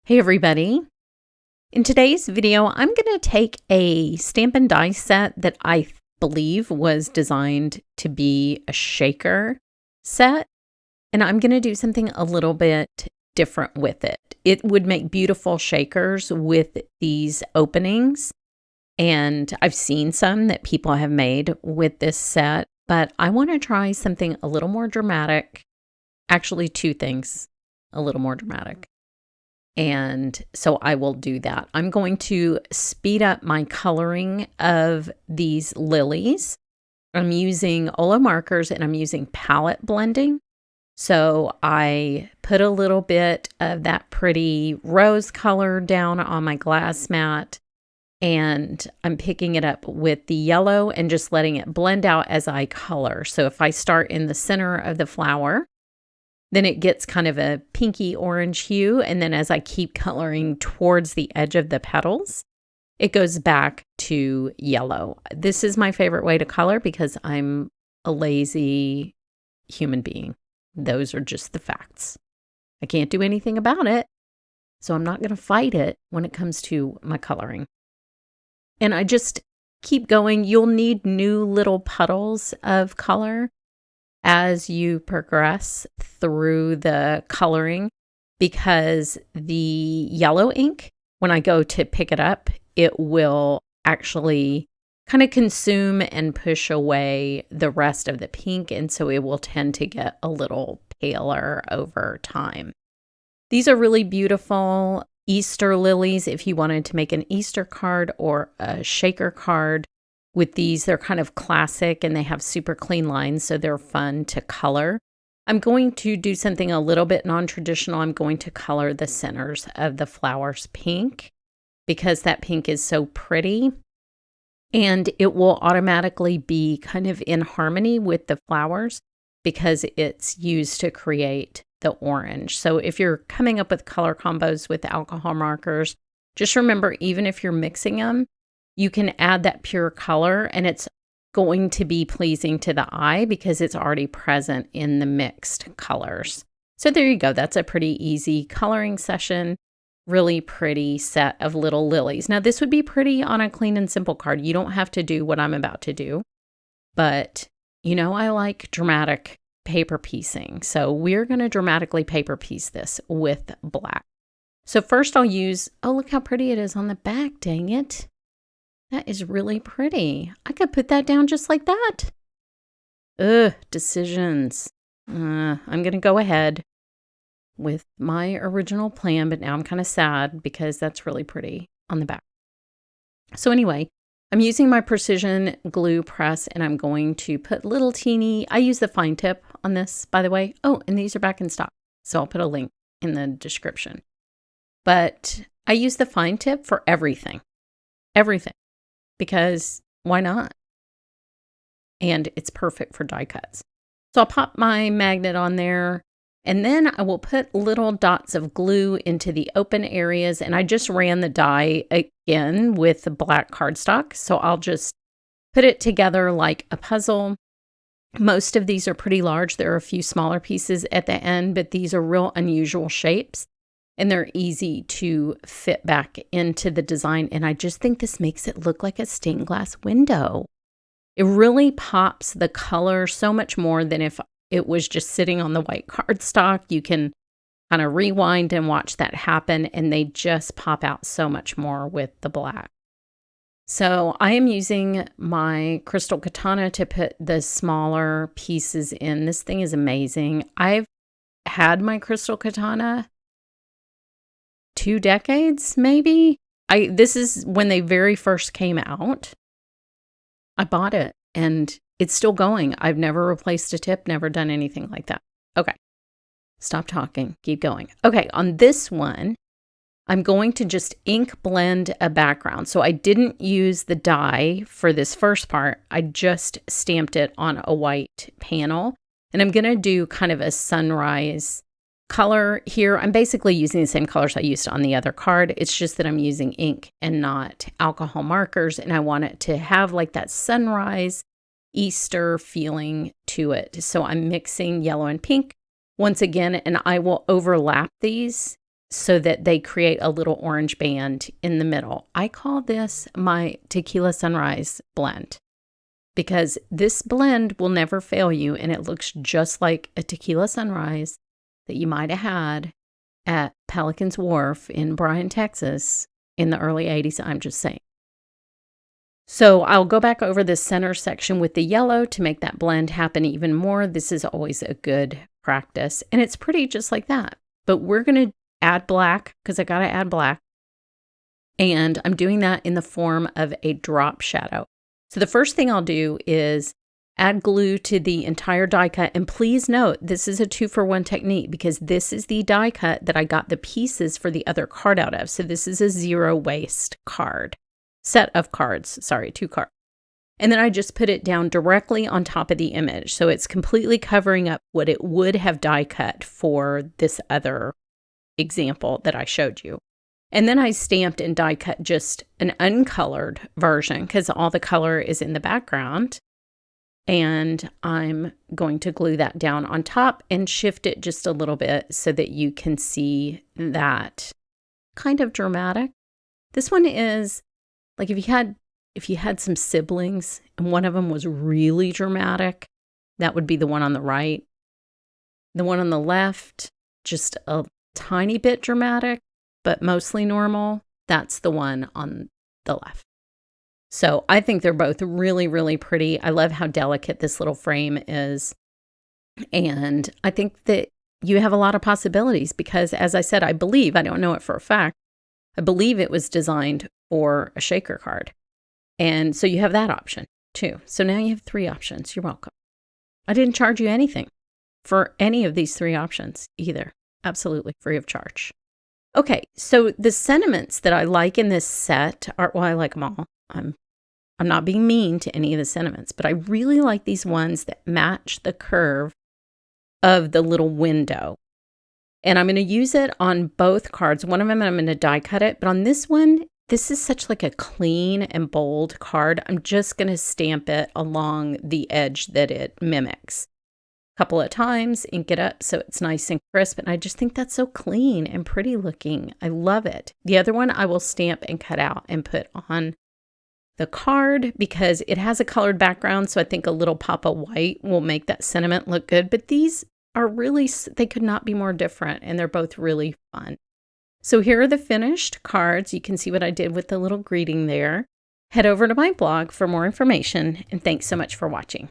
Hey everybody. In today's video, I'm going to take a stamp and die set that I believe was designed to be a shaker set, and I'm going to do something a little bit different with it. It would make beautiful shakers with these openings, and I've seen some that people have made with this set, but I want to try something a little more dramatic. Actually, two things a little more dramatic. And so I will do that. I'm going to speed up my coloring of these lilies. I'm using OLO markers and I'm using palette blending. So I put a little bit of that pretty rose color down on my glass mat, and I'm picking it up with the yellow and just letting it blend out as I color. So if I start in the center of the flower, then it gets kind of a pinky orange hue. And then as I keep coloring towards the edge of the petals, it goes back to yellow. This is my favorite way to color because I'm a lazy human being. Those are just the facts. I can't do anything about it, so I'm not going to fight it when it comes to my coloring. And I just keep going. You'll need new little puddles of color as you progress through the coloring, because the yellow ink, when I go to pick it up, it will actually kind of consume and push away the rest of the pink, and so it will tend to get a little paler over time. These are really beautiful Easter lilies if you wanted to make an Easter card or a shaker card. With these, they're kind of classic and they have super clean lines, so they're fun to color. I'm going to do something a little bit non-traditional. I'm going to color the centers of the flowers pink because that pink is so pretty, and it will automatically be kind of in harmony with the flowers because it's used to create the orange. So if you're coming up with color combos with alcohol markers, just remember, even if you're mixing them, you can add that pure color and it's going to be pleasing to the eye because it's already present in the mixed colors. So there you go. That's a pretty easy coloring session. Really pretty set of little lilies. Now this would be pretty on a clean and simple card. You don't have to do what I'm about to do, but you know, I like dramatic paper piecing. So we're going to dramatically paper piece this with black. So first I'll use, oh, look how pretty it is on the back. Dang it. That is really pretty. I could put that down just like that. Ugh, decisions. I'm going to go ahead with my original plan, but now I'm kind of sad because that's really pretty on the back. So anyway, I'm using my precision glue press and I'm going to put little teeny, I use the fine tip on this, by the way. Oh, and these are back in stock. So I'll put a link in the description. But I use the fine tip for everything. Everything. Because why not? And it's perfect for die cuts. So I'll pop my magnet on there, and then I will put little dots of glue into the open areas, and I just ran the die again with the black cardstock. So I'll just put it together like a puzzle. Most of these are pretty large. There are a few smaller pieces at the end, but these are real unusual shapes. And they're easy to fit back into the design. And I just think this makes it look like a stained glass window. It really pops the color so much more than if it was just sitting on the white cardstock. You can kind of rewind and watch that happen, and they just pop out so much more with the black. So I am using my crystal katana to put the smaller pieces in. This thing is amazing. I've had my crystal katana 2 decades, maybe. This is when they very first came out. I bought it and it's still going. I've never replaced a tip, never done anything like that. Okay, stop talking, keep going. Okay, on this one, I'm going to just ink blend a background. So I didn't use the die for this first part. I just stamped it on a white panel. And I'm going to do kind of a sunrise color here. I'm basically using the same colors I used on the other card. It's just that I'm using ink and not alcohol markers, and I want it to have like that sunrise Easter feeling to it. So I'm mixing yellow and pink once again, and I will overlap these so that they create a little orange band in the middle. I call this my Tequila Sunrise blend because this blend will never fail you, and it looks just like a Tequila Sunrise that you might have had at Pelican's Wharf in Bryan, Texas in the early 80s. I'm just saying. So I'll go back over this center section with the yellow to make that blend happen even more. This is always a good practice, and it's pretty just like that. But we're going to add black because I got to add black. And I'm doing that in the form of a drop shadow. So the first thing I'll do is add glue to the entire die cut. And please note, this is a 2-for-1 technique because this is the die cut that I got the pieces for the other card out of. So this is a 0 waste card, set of cards, sorry, 2 cards. And then I just put it down directly on top of the image. So it's completely covering up what it would have die cut for this other example that I showed you. And then I stamped and die cut just an uncolored version because all the color is in the background. And I'm going to glue that down on top and shift it just a little bit so that you can see that kind of dramatic. This one is like if you had some siblings and one of them was really dramatic, that would be the one on the right. The one on the left, just a tiny bit dramatic, but mostly normal. That's the one on the left. So I think they're both really, really pretty. I love how delicate this little frame is. And I think that you have a lot of possibilities because, as I said, I believe, I don't know it for a fact, I believe it was designed for a shaker card. And so you have that option too. So now you have 3 options. You're welcome. I didn't charge you anything for any of these 3 options either. Absolutely free of charge. Okay, so the sentiments that I like in this set are, well, I like them all. I'm not being mean to any of the sentiments, but I really like these ones that match the curve of the little window. And I'm going to use it on both cards. One of them, I'm going to die cut it, but on this one, this is such like a clean and bold card. I'm just going to stamp it along the edge that it mimics. Couple of times, ink it up so it's nice and crisp, and I just think that's so clean and pretty looking. I love it. The other one I will stamp and cut out and put on the card because it has a colored background, so I think a little pop of white will make that sentiment look good. But these are really, they could not be more different, and they're both really fun. So here are the finished cards. You can see what I did with the little greeting there. Head over to my blog for more information, and thanks so much for watching.